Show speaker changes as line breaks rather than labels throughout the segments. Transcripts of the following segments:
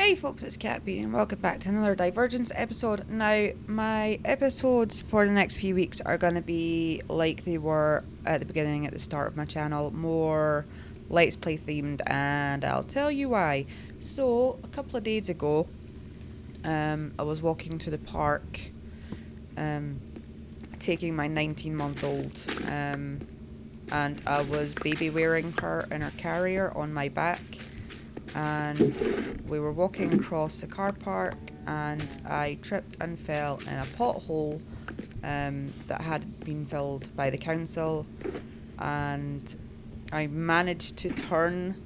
Hey folks, it's Kat.Beanie and welcome back to another Divergence episode. Now, my episodes for the next few weeks are going to be like they were at the beginning, at the start of my channel, more Let's Play themed, and I'll tell you why. So, a couple of days ago, I was walking to the park, taking my 19-month-old, and I was baby wearing her in her carrier on my back. And we were walking across the car park and I tripped and fell in a pothole that had been filled by the council, and I managed to turn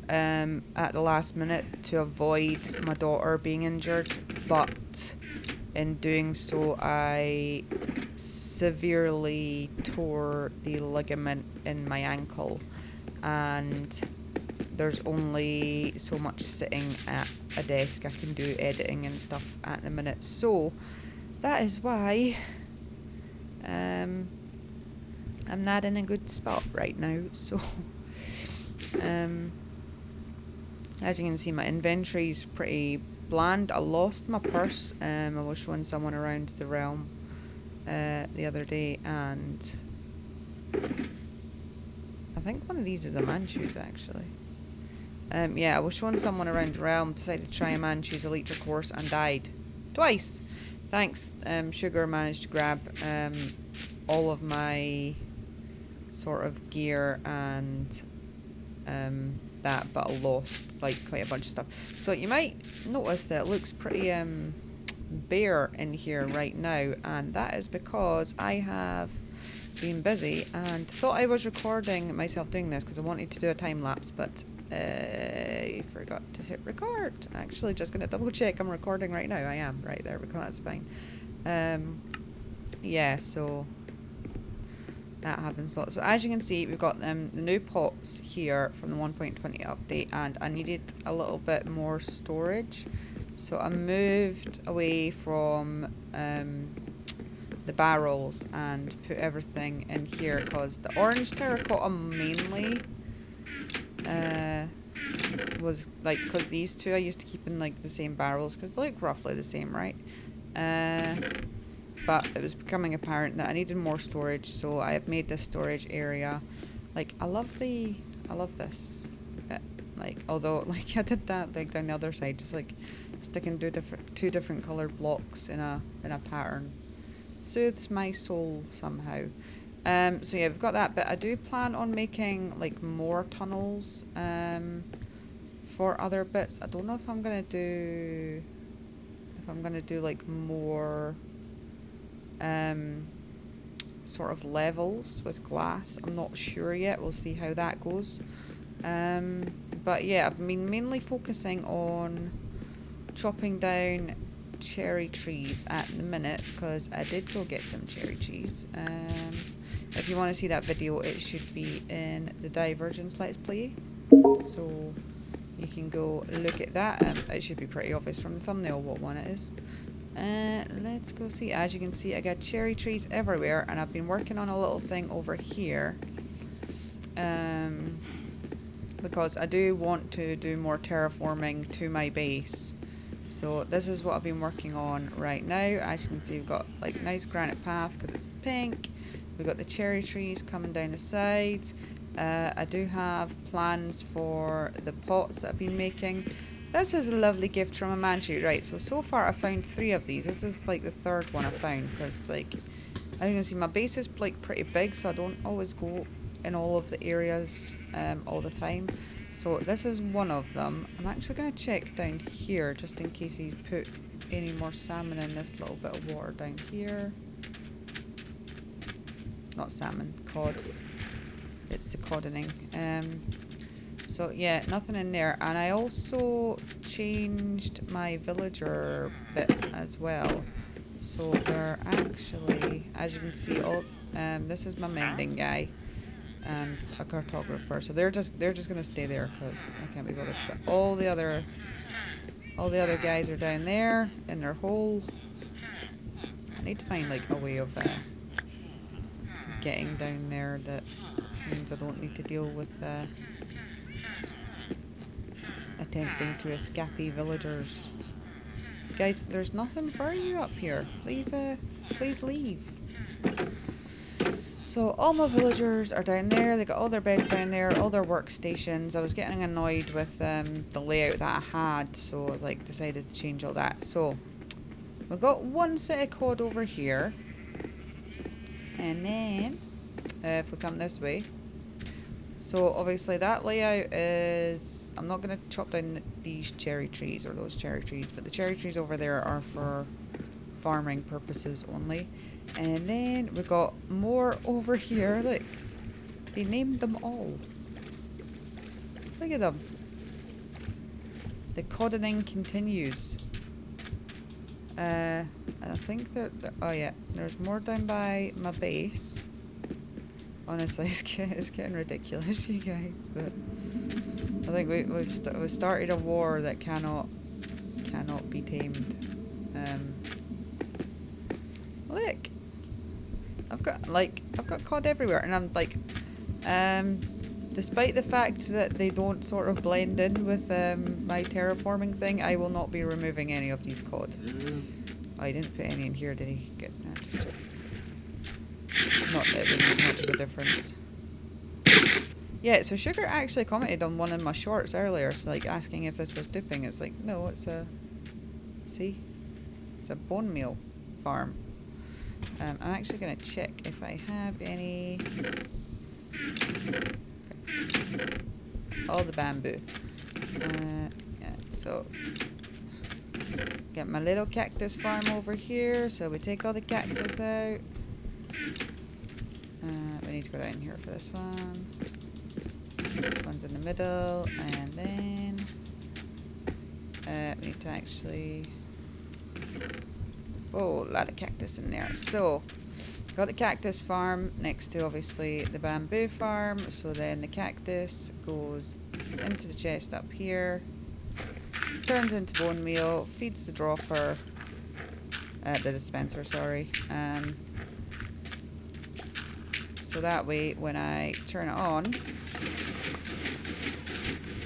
at the last minute to avoid my daughter being injured, but in doing so I severely tore the ligament in my ankle, and there's only so much sitting at a desk I can do editing and stuff at the minute. So that is why I'm not in a good spot right now. So as you can see, my inventory's pretty bland. I lost my purse. I was showing someone around the realm the other day, and I think one of these is a Manchus actually. Yeah, I was showing someone around the realm, decided to try a Manchus electric horse and died. Twice! Thanks, Sugar managed to grab all of my sort of gear and that, but I lost like quite a bunch of stuff. So you might notice that it looks pretty bare in here right now, and that is because I have been busy and thought I was recording myself doing this because I wanted to do a time lapse, but I forgot to hit record. Actually, just gonna double check I'm recording right now. I am right there, because that's fine. Yeah, so that happens a lot. So as you can see, we've got the new pots here from the 1.20 update, and I needed a little bit more storage, so I moved away from the barrels and put everything in here, because the orange terracotta mainly was like, because these two I used to keep in like the same barrels because they look roughly the same, right? But it was becoming apparent that I needed more storage, so I have made this storage area. Like, I love this bit. Like, although like I did that like down the other side, just like sticking two different colored blocks in a pattern soothes my soul somehow. So yeah, we've got that, but I do plan on making like more tunnels for other bits. I don't know if I'm gonna do like more sort of levels with glass. I'm not sure yet. We'll see how that goes. But yeah, I've been mainly focusing on chopping down cherry trees at the minute, because I did go get some cherry trees. If you want to see that video, it should be in the Divergence Let's Play, so you can go look at that. It should be pretty obvious from the thumbnail what one it is. Let's go see. As you can see, I got cherry trees everywhere, and I've been working on a little thing over here, because I do want to do more terraforming to my base. So this is what I've been working on right now. As you can see, we've got like nice granite path because it's pink. We've got the cherry trees coming down the sides. I do have plans for the pots that I've been making. This is a lovely gift from a Manchu. Right, so far I found 3 of these. This is like the 3rd one I found, because like, as you can see, my base is like pretty big, so I don't always go in all of the areas all the time. So this is one of them. I'm actually going to check down here just in case he's put any more salmon in this little bit of water down here. Not salmon, cod. It's the coddening. So yeah, nothing in there. And I also changed my villager bit as well. So they're actually, as you can see, all this is my mending guy and a cartographer. So they're just gonna stay there because I can't be bothered. But all the other guys are down there in their hole. I need to find like a way of getting down there that means I don't need to deal with a attempting to escape villagers. Guys, there's nothing for you up here. Please leave. So all my villagers are down there. They got all their beds down there, all their workstations. I was getting annoyed with the layout that I had, so I like decided to change all that. So we've got one set of code over here, and then if we come this way. So obviously that layout is, I'm not going to chop down these cherry trees or those cherry trees, but the cherry trees over there are for farming purposes only. And then we got more over here. Look, they named them all. Look at them. The coding continues. And I think they're oh yeah, there's more down by my base. Honestly, it's getting ridiculous, you guys. But I think we've started a war that cannot be tamed. Look, I've got cod everywhere, and I'm like, despite the fact that they don't sort of blend in with my terraforming thing, I will not be removing any of these cod. Oh, he didn't put any in here, did he? Good. No, just check. Not that it would make much of a difference. Yeah, so Sugar actually commented on one of my shorts earlier, so like asking if this was duping. It's like, no, it's a, see? It's a bone meal farm. I'm actually going to check if I have any. Okay. All the bamboo. Yeah, so get my little cactus farm over here. So we take all the cactus out. We need to go down here for this one. This one's in the middle, and then we need to actually. Oh, a lot of cactus in there. So, got the cactus farm next to obviously the bamboo farm. So then the cactus goes into the chest up here, turns into bone meal, feeds the dropper, the dispenser, sorry. So that way, when I turn it on,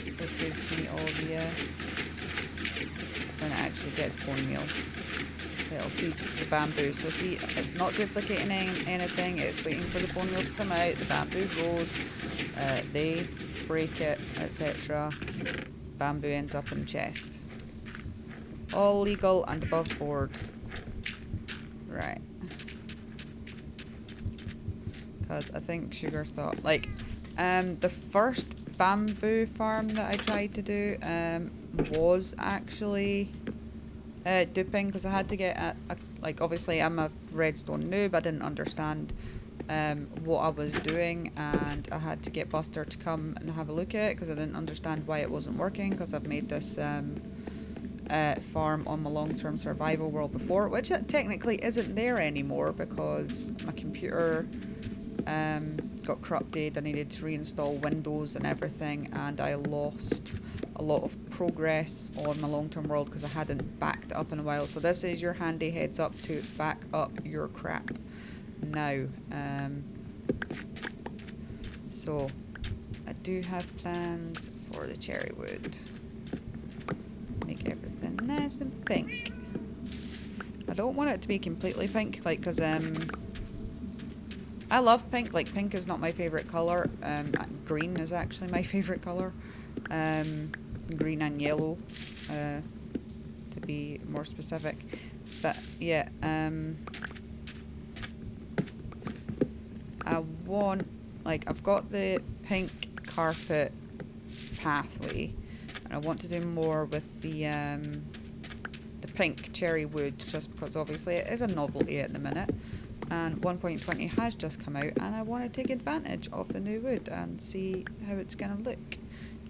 it gives me all the, when it actually gets bone meal. It'll feed the bamboo. So see, it's not duplicating anything. It's waiting for the bone meal to come out. The bamboo grows. They break it, etc. Bamboo ends up in the chest. All legal and above board. Right. Because I think Sugar thought, like, the first bamboo farm that I tried to do was actually duping, because I had to get like, obviously I'm a redstone noob. I didn't understand what I was doing, and I had to get Buster to come and have a look at it because I didn't understand why it wasn't working, because I've made this farm on my long-term survival world before, which technically isn't there anymore because my computer got corrupted. I needed to reinstall Windows and everything, and I lost a lot of progress on my long-term world because I hadn't backed it up in a while. So this is your handy heads up to back up your crap now. So I do have plans for the cherry wood. Make everything nice and pink. I don't want it to be completely pink, like, because I love pink. Like, pink is not my favorite color. Green is actually my favorite color. Green and yellow, to be more specific. But yeah, I want, like, I've got the pink carpet pathway, and I want to do more with the pink cherry wood, just because obviously it is a novelty at the minute. And 1.20 has just come out, and I want to take advantage of the new wood and see how it's going to look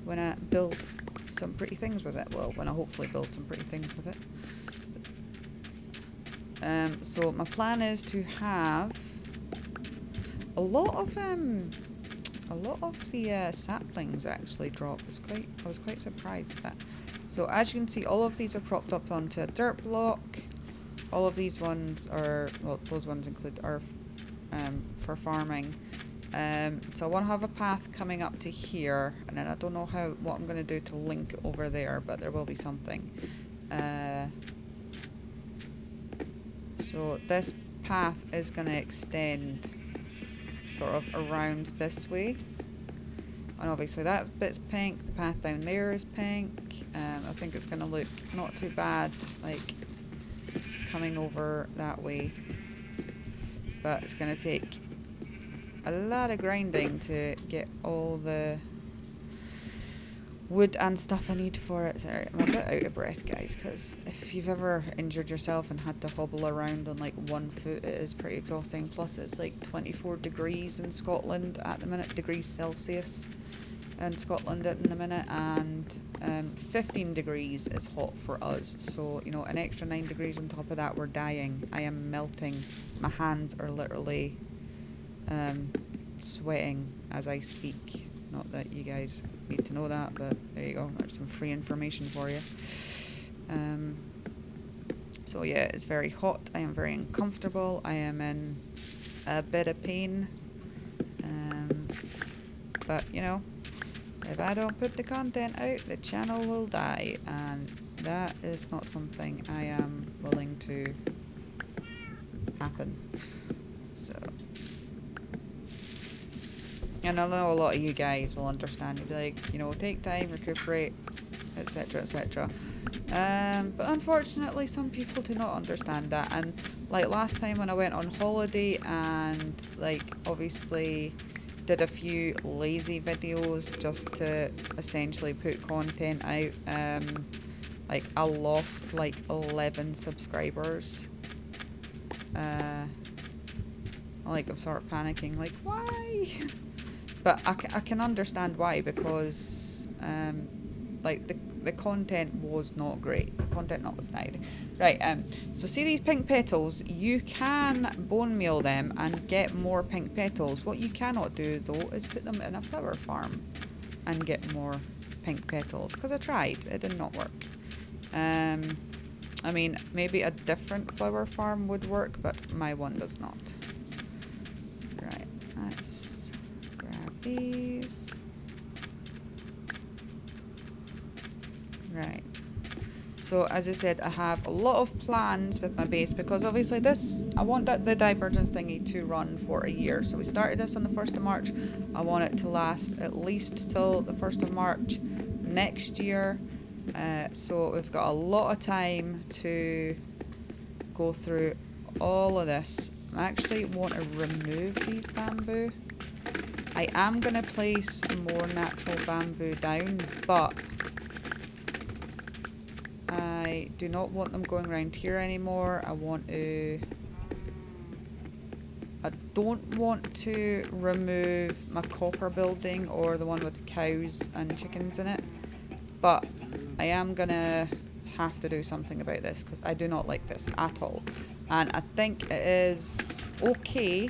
when I build some pretty things with it. Well, when I hopefully build some pretty things with it. So my plan is to have a lot of the saplings actually drop. I was quite surprised with that. So as you can see, all of these are propped up onto a dirt block. All of these ones are, well, those ones are for farming. So I want to have a path coming up to here, and then I don't know what I'm going to do to link it over there, but there will be something. So this path is going to extend sort of around this way. And obviously that bit's pink, the path down there is pink. I think it's going to look not too bad, like coming over that way. But it's going to take a lot of grinding to get all the wood and stuff I need for it. Sorry, I'm a bit out of breath, guys, because if you've ever injured yourself and had to hobble around on like 1 foot, it is pretty exhausting. Plus it's like 24 degrees in Scotland at the minute, degrees Celsius in Scotland at the minute, and 15 degrees is hot for us. So, you know, an extra 9 degrees on top of that, we're dying. I am melting. My hands are literally sweating as I speak. Not that you guys need to know that, but there you go. There's some free information for you. So yeah, it's very hot. I am very uncomfortable. I am in a bit of pain. But, you know, if I don't put the content out, the channel will die. And that is not something I am willing to happen. So... And I know a lot of you guys will understand. You'll be like, you know, take time, recuperate, etc., etc. But unfortunately, some people do not understand that. And like last time when I went on holiday and like obviously did a few lazy videos just to essentially put content out, like I lost like 11 subscribers. Like I'm sort of panicking, like why? But I can understand why, because like the content was not great. The content notwithstanding. Right, so see these pink petals? You can bone meal them and get more pink petals. What you cannot do though is put them in a flower farm and get more pink petals. Because I tried, it did not work. I mean, maybe a different flower farm would work, but my one does not. Right, let's these. Right. So as I said, I have a lot of plans with my base because obviously I want the divergence thingy to run for a year. So we started this on the 1st of March. I want it to last at least till the 1st of March next year. So we've got a lot of time to go through all of this. I actually want to remove these bamboo. I am going to place more natural bamboo down, but I do not want them going around here anymore. I don't want to remove my copper building or the one with the cows and chickens in it, but I am going to have to do something about this because I do not like this at all. And I think it is okay,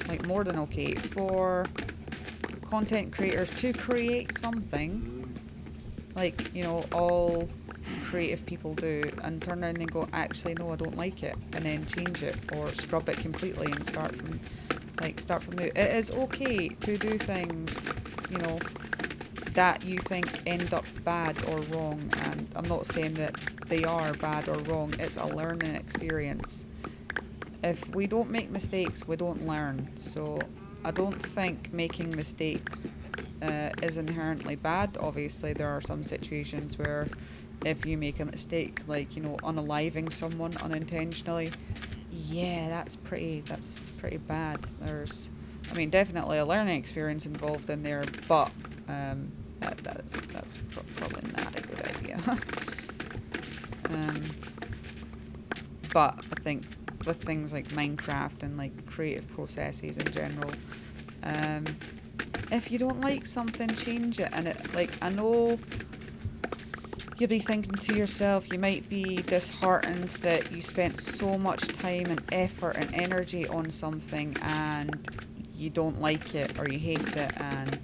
like more than okay, for content creators to create something like, you know, all creative people do and turn around and go, actually no, I don't like it, and then change it or scrub it completely and start from new. It is okay to do things, you know, that you think end up bad or wrong, and I'm not saying that they are bad or wrong. It's a learning experience. If we don't make mistakes, we don't learn. So I don't think making mistakes is inherently bad. Obviously there are some situations where if you make a mistake, like, you know, unaliving someone unintentionally, yeah, that's pretty bad. There's, I mean, definitely a learning experience involved in there, but that's probably not a good idea. But I think with things like Minecraft and like creative processes in general, if you don't like something, change it. And it, like, I know you'll be thinking to yourself, you might be disheartened that you spent so much time and effort and energy on something and you don't like it or you hate it, and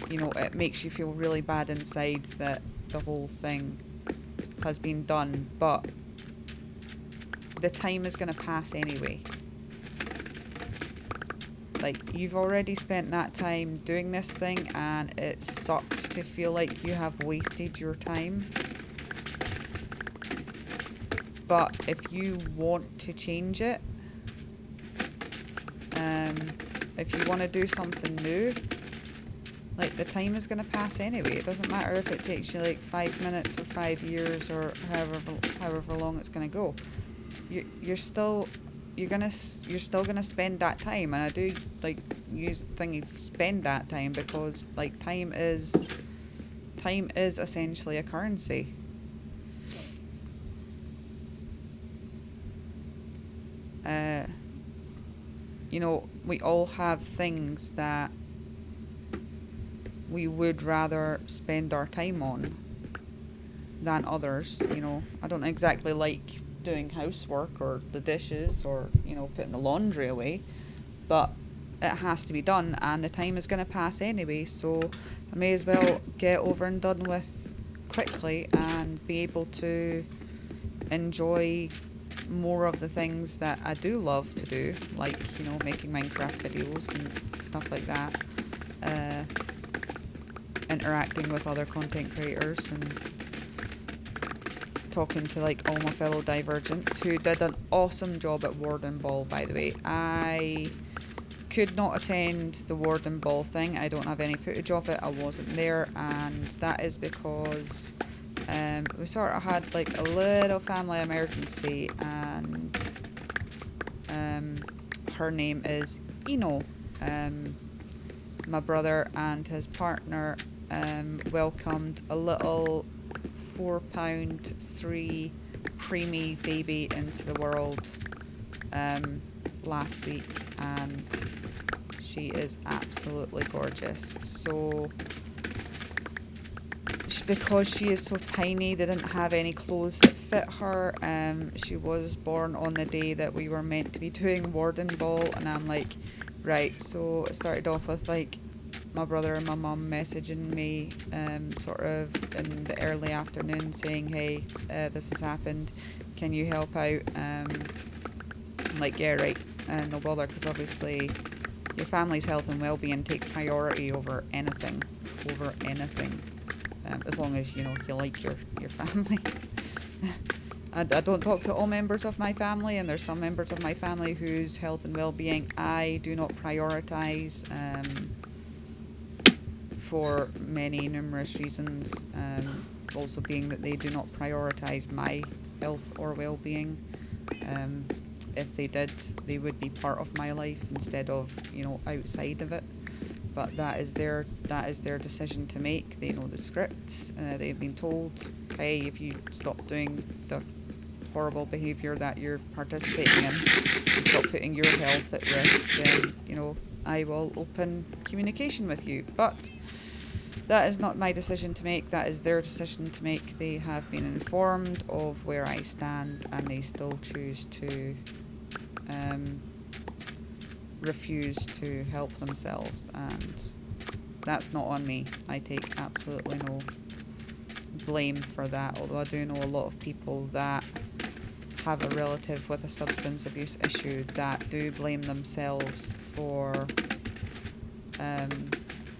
you know, it makes you feel really bad inside that the whole thing has been done, but the time is going to pass anyway. like, you've already spent that time doing this thing, and it sucks to feel like you have wasted your time. But if you want to change it, if you want to do something new, like, the time is going to pass anyway. It doesn't matter if it takes you like 5 minutes or 5 years or however long it's going to go. You're still gonna spend that time, and I do like use the thing of spend that time because like time is essentially a currency. You know, we all have things that we would rather spend our time on than others. You know, I don't exactly like doing housework or the dishes or, you know, putting the laundry away, but it has to be done, and the time is going to pass anyway, so I may as well get over and done with quickly and be able to enjoy more of the things that I do love to do, like, you know, making Minecraft videos and stuff like that, interacting with other content creators and talking to like all my fellow Divergents, who did an awesome job at Warden Ball, by the way. I could not attend the Warden Ball thing. I don't have any footage of it. I wasn't there, and that is because we sort of had like a little family emergency, and her name is Eno. My brother and his partner welcomed a little 4'3" preemie baby into the world last week, and she is absolutely gorgeous. So because she is so tiny, they didn't have any clothes that fit her. She was born on the day that we were meant to be doing Warden Ball, and I'm like, right. So it started off with like my brother and my mum messaging me sort of in the early afternoon saying, hey, this has happened, can you help out? I'm like, yeah, right, no bother, because obviously your family's health and well-being takes priority over anything, as long as, you know, you like your family. I don't talk to all members of my family, and there's some members of my family whose health and well-being I do not prioritize, for many numerous reasons, also being that they do not prioritize my health or well-being. If they did, they would be part of my life instead of, you know, outside of it. But that is their decision to make. They know the script. They've been told, hey, if you stop doing the horrible behaviour that you're participating in, and stop putting your health at risk, then, you know, I will open communication with you. But that is not my decision to make. That is their decision to make. They have been informed of where I stand, and they still choose to refuse to help themselves, and that's not on me. I take absolutely no blame for that, although I do know a lot of people that have a relative with a substance abuse issue that do blame themselves for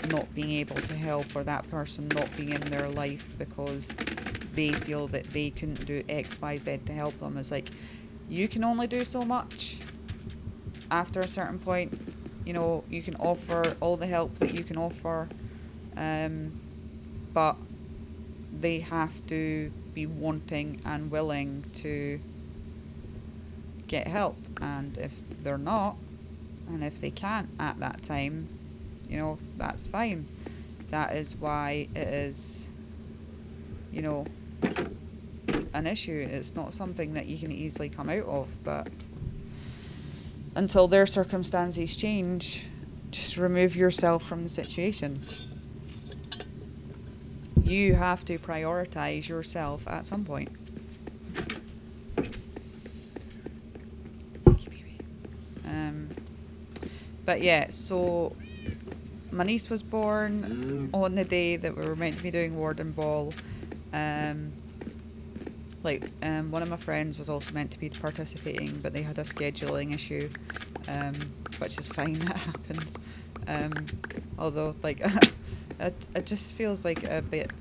not being able to help, or that person not being in their life because they feel that they couldn't do X, Y, Z to help them. It's like, you can only do so much. After a certain point, you know, you can offer all the help that you can offer, but they have to be wanting and willing to get help. And if they're not, and if they can't at that time, you know, that's fine. That is why it is, you know, an issue. It's not something that you can easily come out of, but until their circumstances change, just remove yourself from the situation. You have to prioritize yourself at some point. But yeah, so my niece was born on the day that we were meant to be doing Warden Ball. One of my friends was also meant to be participating, but they had a scheduling issue. which is fine, that happens. Although, like, it just feels like a bit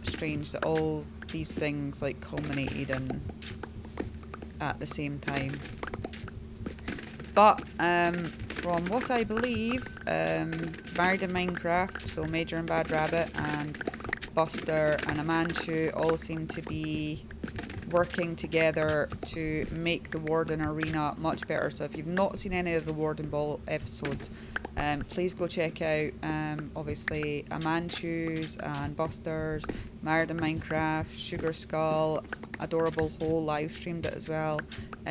strange that all these things, like, culminated in at the same time. But, from what I believe, Married in Minecraft, so Major and Bad Rabbit and Buster and Amanchu all seem to be working together to make the Warden Arena much better. So if you've not seen any of the Warden Ball episodes, please go check out, obviously, Amanchu's and Buster's, Married in Minecraft, Sugar Skull, Adorable Hole live streamed it as well.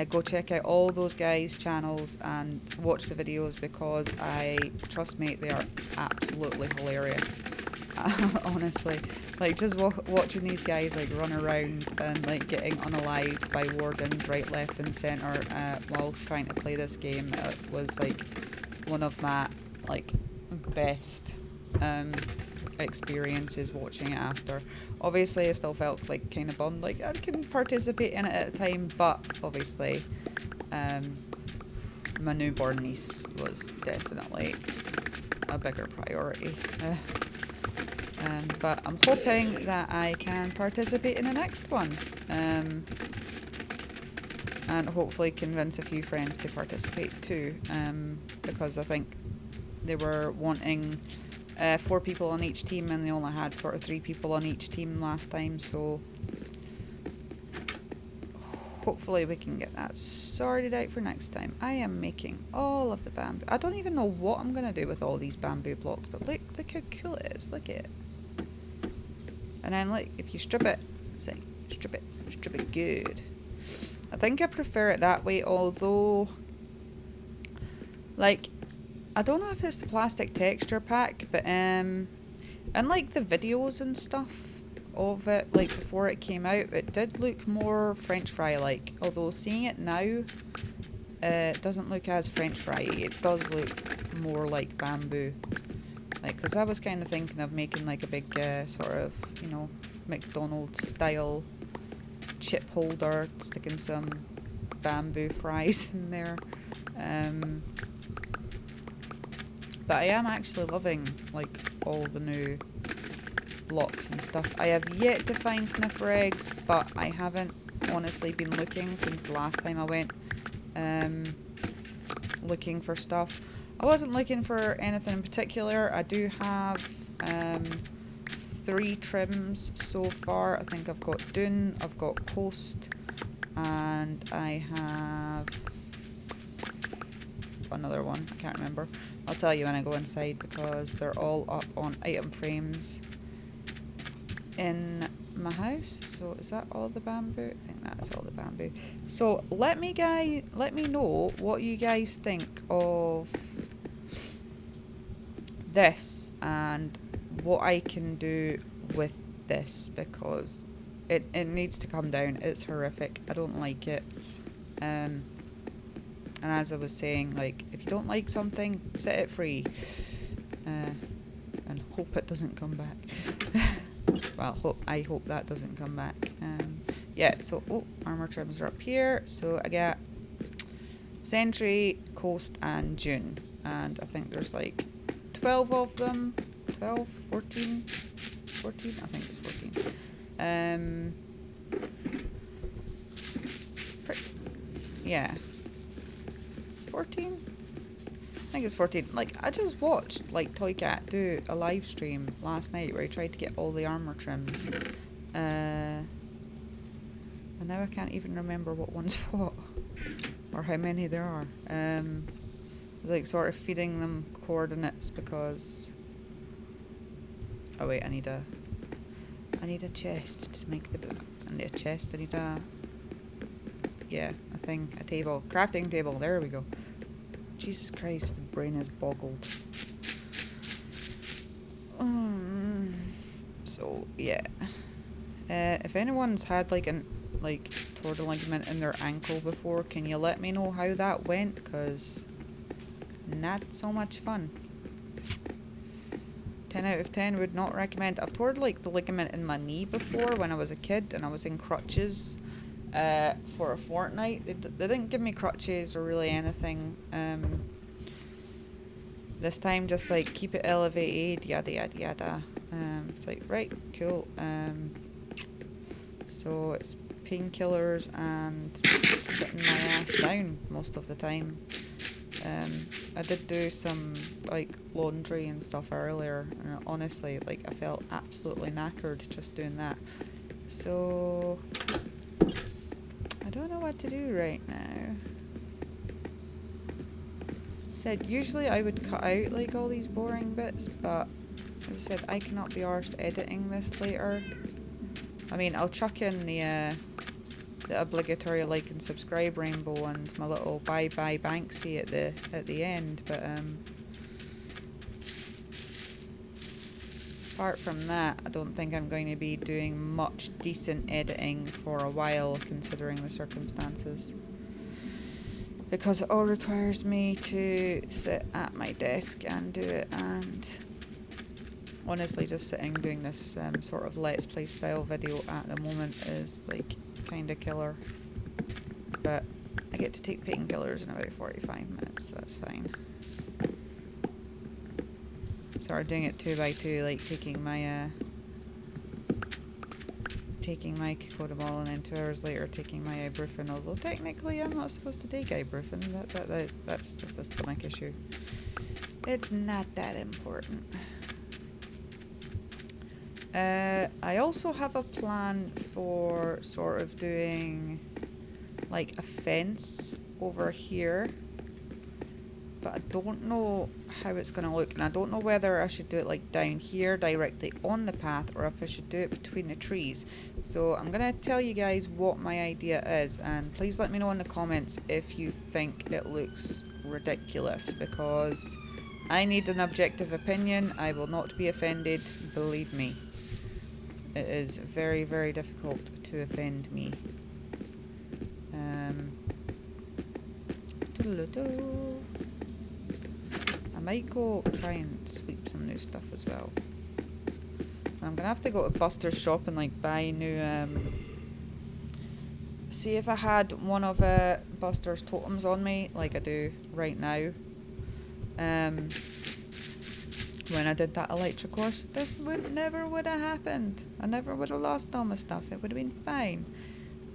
Go check out all those guys' channels and watch the videos, because trust me, they are absolutely hilarious. Honestly, like, just watching these guys, like, run around and, like, getting unalived by wardens right, left and centre while trying to play this game, it was, like, one of my, like, best experiences watching it after. Obviously, I still felt, like, kind of bummed, like, I can participate in it at a time, but obviously my newborn niece was definitely a bigger priority. But I'm hoping that I can participate in the next one, and hopefully convince a few friends to participate too, because I think they were wanting 4 people on each team, and they only had sort of 3 people on each team last time, so hopefully we can get that sorted out for next time. I am making all of the bamboo. I don't even know what I'm going to do with all these bamboo blocks, but look how cool it is. Look at it. And then, like, if you strip it, say, strip it good. I think I prefer it that way, although, like, I don't know if it's the plastic texture pack, but in, like, the videos and stuff of it, like, before it came out, it did look more French fry-like, although seeing it now, it doesn't look as French fry-y. It does look more like bamboo. Like, because I was kind of thinking of making, like, a big sort of, you know, McDonald's style chip holder, sticking some bamboo fries in there. But I am actually loving, like, all the new blocks and stuff. I have yet to find sniffer eggs, but I haven't honestly been looking since the last time I went looking for stuff. I wasn't looking for anything in particular. I do have 3 trims so far. I think I've got Dune, I've got Coast, and I have another one. I can't remember. I'll tell you when I go inside, because they're all up on item frames in my house. So is that all the bamboo? I think that is all the bamboo. So let me know what you guys think of this and what I can do with this, because it needs to come down. It's horrific. I don't like it. And as I was saying, like, if you don't like something, set it free, and hope it doesn't come back. Well, I hope that doesn't come back. Yeah, so, armor trims are up here. So I got Sentry, Coast, and June. And I think there's, like, 12 of them. 12, 14? 14? I think it's 14. Yeah. 14? I think it's 14. Like, I just watched, like, Toy Cat do a live stream last night where he tried to get all the armor trims. And now I can't even remember what one's what, or how many there are. Like, sort of feeding them coordinates, because... Oh wait, I need a chest to make the... I need a chest, I need a... Yeah, a table. Crafting table, there we go. Jesus Christ, the brain is boggled. So, yeah. If anyone's had, like, torn ligament in their ankle before, can you let me know how that went? Because not so much fun. 10 out of 10 would not recommend. I've torn, like, the ligament in my knee before when I was a kid and I was in crutches. for a fortnight. They didn't give me crutches or really anything. This time, just like keep it elevated, yada yada yada. It's like, right, cool. So it's painkillers and sitting my ass down most of the time. I did do some like laundry and stuff earlier, and honestly, like I felt absolutely knackered just doing that. So I don't know what to do right now. Said usually I would cut out like all these boring bits, but as I said, I cannot be arsed editing this later. I mean, I'll chuck in the obligatory like and subscribe rainbow and my little bye bye Banksy at the end, but apart from that, I don't think I'm going to be doing much decent editing for a while, considering the circumstances. Because it all requires me to sit at my desk and do it, and honestly just sitting doing this sort of let's play style video at the moment is like kind of killer. But I get to take painkillers in about 45 minutes, so that's fine. Started doing it 2 by 2, like taking my cocodamol and then 2 hours later taking my ibuprofen, although technically I'm not supposed to take ibuprofen. That's just a stomach issue. It's not that important. I also have a plan for sort of doing like a fence over here, but I don't know how it's going to look, and I don't know whether I should do it like down here directly on the path or if I should do it between the trees. So I'm going to tell you guys what my idea is, and please let me know in the comments if you think it looks ridiculous, because I need an objective opinion. I will not be offended, believe me. It is very, very difficult to offend me. I might go try and sweep some new stuff as well. I'm gonna have to go to Buster's shop and like buy new see if I had one of Buster's totems on me like I do right now. When I did that Electra course, this never would have happened. I never would have lost all my stuff. It would have been fine.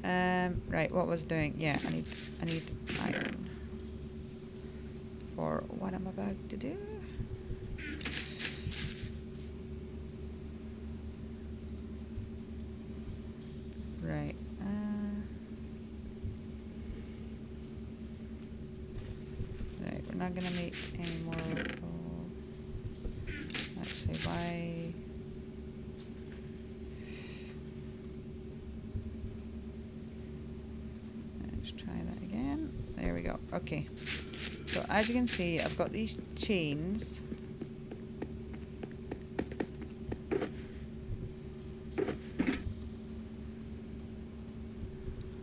Right, what was I doing? Yeah, I need iron for what I'm about to do. Right. Right, we're not gonna make any more. Actually, why? Let's try that again. There we go. Okay. So as you can see, I've got these chains.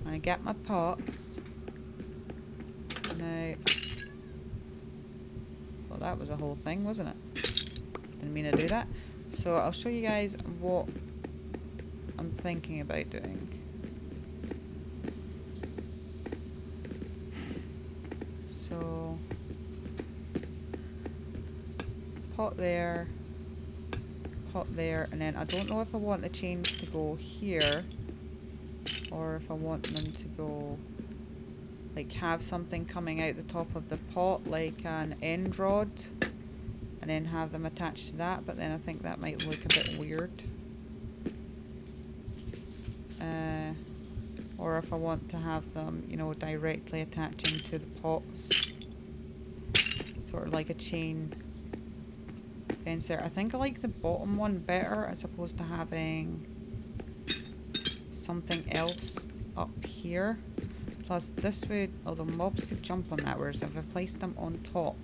And I get my pots. Now, well, that was a whole thing, wasn't it? Didn't mean to do that. So I'll show you guys what I'm thinking about doing. So pot there, and then I don't know if I want the chains to go here or if I want them to go like have something coming out the top of the pot like an end rod and then have them attached to that, but then I think that might look a bit weird. Or if I want to have them, you know, directly attaching to the pots, sort of like a chain fence there. I think I like the bottom one better as opposed to having something else up here. Plus this would, although mobs could jump on that, whereas if I placed them on top,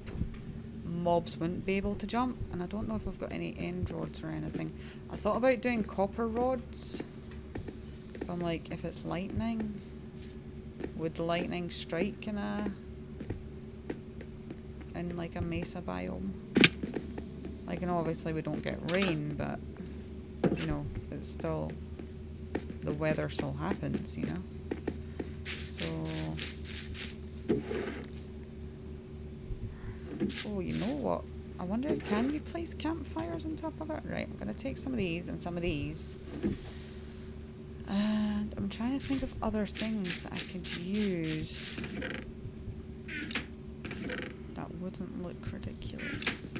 mobs wouldn't be able to jump. And I don't know if I've got any end rods or anything. I thought about doing copper rods. But I'm like, if it's lightning, would lightning strike in like a mesa biome? Like, I know obviously we don't get rain, but you know, it's still, the weather still happens, you know. Oh, you know what? I wonder, can you place campfires on top of it? Right, I'm going to take some of these and some of these. And I'm trying to think of other things I could use that wouldn't look ridiculous.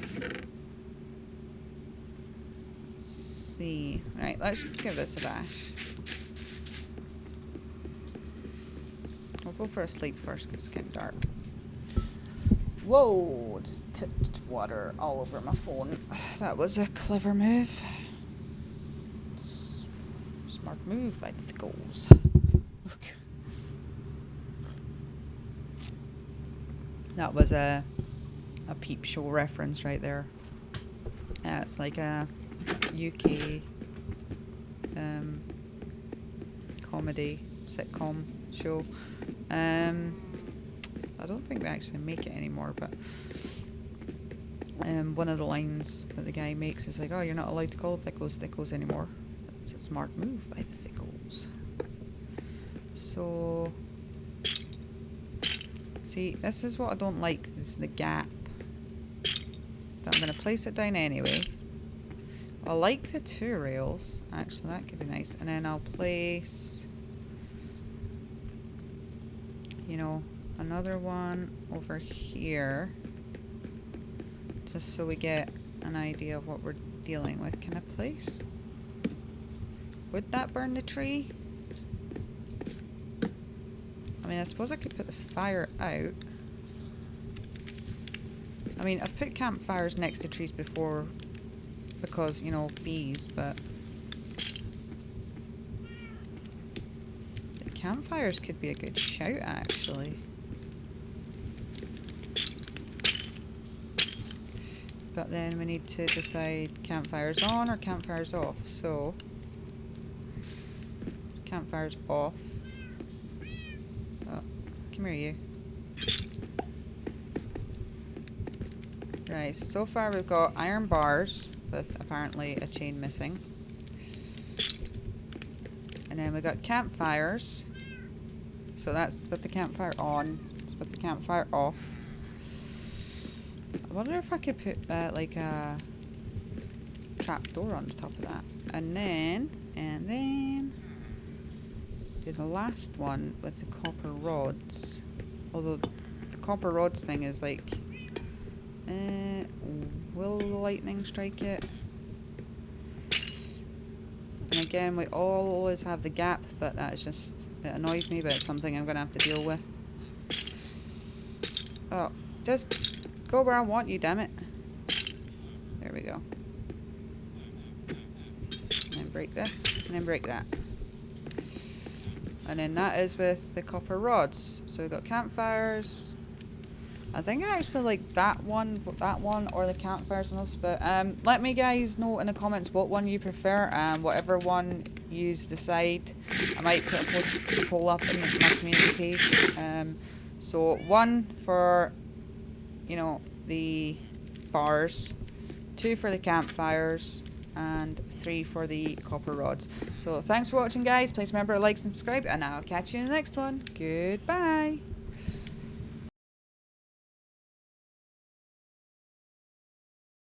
Let's see. Right, let's give this a bash. We'll go for a sleep first because it's getting dark. Whoa! Just tipped water all over my phone. That was a clever move. Smart move by the goals. That was a Peep Show reference right there. It's like a UK comedy sitcom show. I don't think they actually make it anymore, but one of the lines that the guy makes is like, "Oh, you're not allowed to call thickos thickos anymore." It's a smart move by the thickos. So, see, this is what I don't like. This is the gap. But I'm going to place it down anyway. I like the 2 rails. Actually, that could be nice. And then I'll place, you know, another one over here. Just so we get an idea of what we're dealing with. Can I place? Would that burn the tree? I mean, I suppose I could put the fire out. I mean, I've put campfires next to trees before because, you know, bees, but the campfires could be a good shout, actually. But then we need to decide campfires on or campfires off. So, campfires off. Oh, come here, you. Right, so far we've got iron bars with apparently a chain missing. And then we got campfires. So that's with the campfire on. Let's put the campfire off. I wonder if I could put like a trap door on the top of that. And then do the last one with the copper rods. Although the copper rods thing is like, will the lightning strike it? And again, we always have the gap, but that is just, it annoys me, but it's something I'm going to have to deal with. Oh, just go where I want you, damn it. There we go. And then break this, and then break that. And then that is with the copper rods. So we've got campfires. I think I actually like that one or the campfires most. But let me guys know in the comments what one you prefer. Whatever one you decide, I might put a poll up in my community page. So 1 for, you know, the bars, 2 for the campfires, and 3 for the copper rods. So thanks for watching, guys. Please remember to like, subscribe, and I'll catch you in the next one. Goodbye.